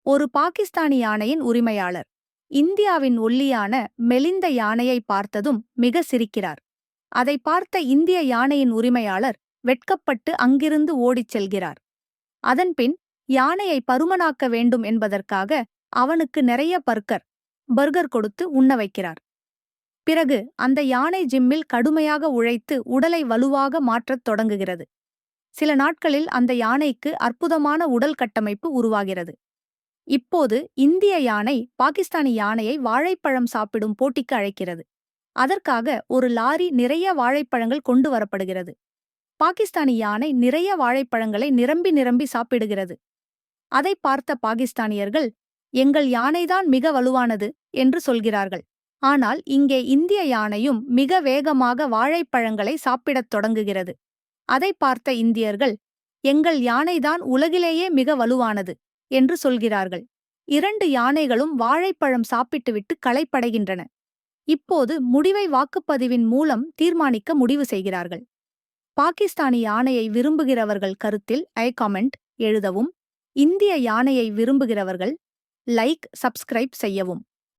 ஒரு பாகிஸ்தானி யானையின் உரிமையாளர் இந்தியாவின் ஒல்லியான மெலிந்த யானையை பார்த்ததும் மிக சிரிக்கிறார். அதை பார்த்த இந்திய யானையின் உரிமையாளர் வெட்கப்பட்டு அங்கிருந்து ஓடிச் செல்கிறார். அதன்பின் யானையை பருமனாக்க வேண்டும் என்பதற்காக அவனுக்கு நிறைய பர்கர் கொடுத்து உண்ண வைக்கிறார். பிறகு அந்த யானை ஜிம்மில் கடுமையாக உழைத்து உடலை வலுவாக மாற்றத் தொடங்குகிறது. சில நாட்களில் அந்த யானைக்கு அற்புதமான உடல் கட்டமைப்பு உருவாகிறது. இப்போது இந்திய யானை பாகிஸ்தானி யானையை வாழைப்பழம் சாப்பிடும் போட்டிக்கு அழைக்கிறது. அதற்காக ஒரு லாரி நிறைய வாழைப்பழங்கள் கொண்டு வரப்படுகிறது. பாகிஸ்தானி யானை நிறைய வாழைப்பழங்களை நிரம்பி நிரம்பி சாப்பிடுகிறது. அதை பார்த்த பாகிஸ்தானியர்கள், எங்கள் யானைதான் மிக வலுவானது என்று சொல்கிறார்கள். ஆனால் இங்கே இந்திய யானையும் மிக வேகமாக வாழைப்பழங்களை சாப்பிடத் தொடங்குகிறது. அதை பார்த்த இந்தியர்கள், எங்கள் யானைதான் உலகிலேயே மிக வலுவானது என்று சொல்கிறார்கள். இரண்டு யானைகளும் வாழைப்பழம் சாப்பிட்டுவிட்டு களைப்படைகின்றன. இப்போது முடிவை வாக்குப்பதிவின் மூலம் தீர்மானிக்க முடிவு செய்கிறார்கள். பாகிஸ்தானி யானையை விரும்புகிறவர்கள் கருத்தில் கமெண்ட் எழுதவும். இந்திய யானையை விரும்புகிறவர்கள் லைக், சப்ஸ்கிரைப் செய்யவும்.